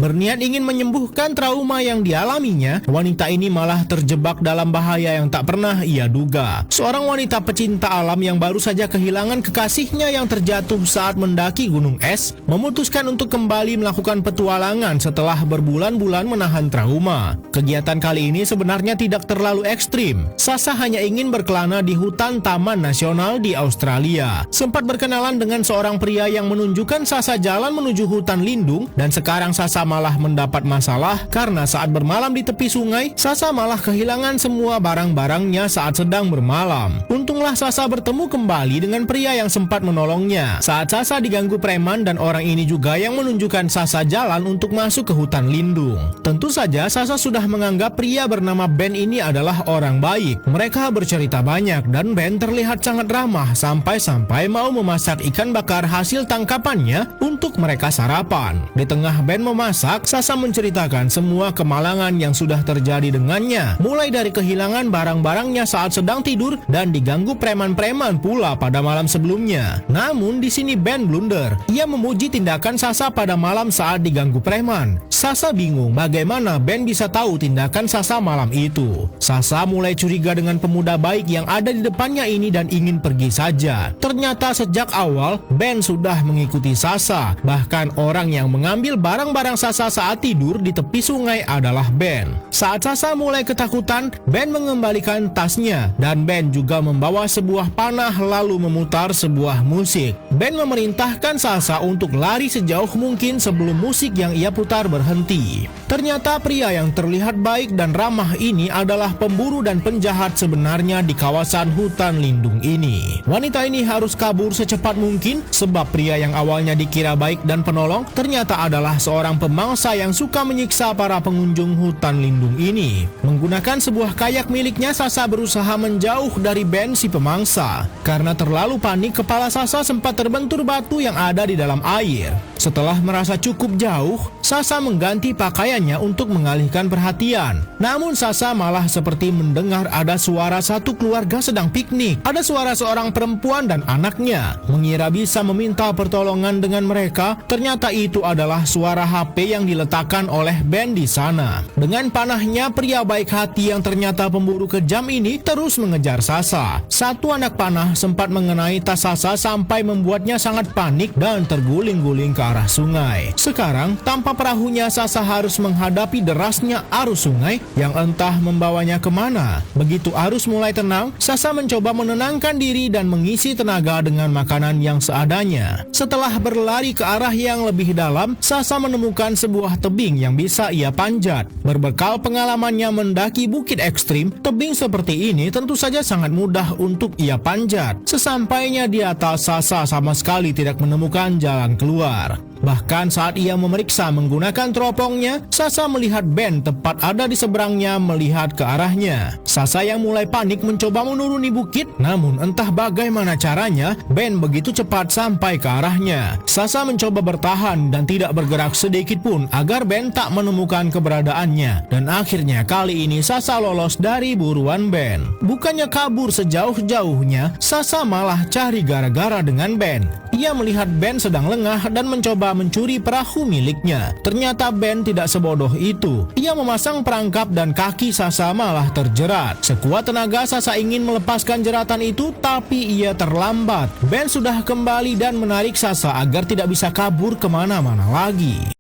Berniat ingin menyembuhkan trauma yang dialaminya, wanita ini malah terjebak dalam bahaya yang tak pernah ia duga. Seorang wanita pecinta alam yang baru saja kehilangan kekasihnya yang terjatuh saat mendaki gunung es, memutuskan untuk kembali melakukan petualangan setelah berbulan-bulan menahan trauma. Kegiatan kali ini sebenarnya tidak terlalu ekstrim. Sasa hanya ingin berkelana di hutan Taman Nasional di Australia. Sempat berkenalan dengan seorang pria yang menunjukkan Sasa jalan menuju hutan lindung, dan sekarang Sasa malah mendapat masalah karena saat bermalam di tepi sungai, Sasa malah kehilangan semua barang-barangnya saat sedang bermalam. Untunglah Sasa bertemu kembali dengan pria yang sempat menolongnya saat Sasa diganggu preman, dan orang ini juga yang menunjukkan Sasa jalan untuk masuk ke hutan lindung. Tentu saja Sasa sudah menganggap pria bernama Ben ini adalah orang baik. Mereka bercerita banyak dan Ben terlihat sangat ramah sampai-sampai mau memasak ikan bakar hasil tangkapannya untuk mereka sarapan. Di tengah Ben memasak, Sasa menceritakan semua kemalangan yang sudah terjadi dengannya, mulai dari kehilangan barang-barangnya saat sedang tidur dan diganggu preman-preman pula pada malam sebelumnya. Namun di sini Ben blunder. Ia memuji tindakan Sasa pada malam saat diganggu preman. Sasa bingung bagaimana Ben bisa tahu tindakan Sasa malam itu. Sasa mulai curiga dengan pemuda baik yang ada di depannya ini dan ingin pergi saja. Ternyata sejak awal Ben sudah mengikuti Sasa. Bahkan orang yang mengambil barang-barang Sasa saat tidur di tepi sungai adalah Ben. Saat Sasa mulai ketakutan, Ben mengembalikan tasnya dan Ben juga membawa sebuah panah lalu memutar sebuah musik. Ben memerintahkan Sasa untuk lari sejauh mungkin sebelum musik yang ia putar berhenti. Ternyata pria yang terlihat baik dan ramah ini adalah pemburu dan penjahat sebenarnya di kawasan hutan lindung ini. Wanita ini harus kabur secepat mungkin sebab pria yang awalnya dikira baik dan penolong ternyata adalah seorang pemangsa yang suka menyiksa para pengunjung hutan lindung ini. Menggunakan sebuah kayak miliknya, Sasa berusaha menjauh dari Ben si pemangsa. Karena terlalu panik, kepala Sasa sempat terbentur batu yang ada di dalam air. Setelah merasa cukup jauh, Sasa mengganti pakaiannya untuk mengalihkan perhatian. Namun Sasa malah seperti mendengar ada suara satu keluarga sedang piknik. Ada suara seorang perempuan dan anaknya. Mengira bisa meminta pertolongan dengan mereka, ternyata itu adalah suara HP yang diletakkan oleh Ben di sana. Dengan panahnya, pria baik hati yang ternyata pemburu kejam ini terus mengejar Sasa. Satu anak panah sempat mengenai tas Sasa sampai membuatnya sangat panik dan terguling-guling ke arah sungai. Sekarang, tanpa perahunya, Sasa harus menghadapi derasnya arus sungai yang entah membawanya kemana. Begitu arus mulai tenang, Sasa mencoba menenangkan diri dan mengisi tenaga dengan makanan yang seadanya. Setelah berlari ke arah yang lebih dalam, Sasa menemukan sebuah tebing yang bisa ia panjat. Berbekal pengalamannya mendaki bukit ekstrim, tebing seperti ini tentu saja sangat mudah untuk ia panjat. Sesampainya di atas, Sasa sama sekali tidak menemukan jalan keluar. Bahkan saat ia memeriksa menggunakan teropongnya, Sasa melihat Ben tepat ada di seberangnya melihat ke arahnya. Sasa yang mulai panik mencoba menuruni bukit, namun entah bagaimana caranya, Ben begitu cepat sampai ke arahnya. Sasa mencoba bertahan dan tidak bergerak sedikit pun agar Ben tak menemukan keberadaannya. Dan akhirnya kali ini Sasa lolos dari buruan Ben. Bukannya kabur sejauh-jauhnya, Sasa malah cari gara-gara dengan Ben. Ia melihat Ben sedang lengah dan mencoba mencuri perahu miliknya. Ternyata Ben tidak sebodoh itu. Ia memasang perangkap dan kaki Sasa malah terjerat. Sekuat tenaga Sasa ingin melepaskan jeratan itu, tapi ia terlambat. Ben sudah kembali dan menarik Sasa agar tidak bisa kabur kemana-mana lagi.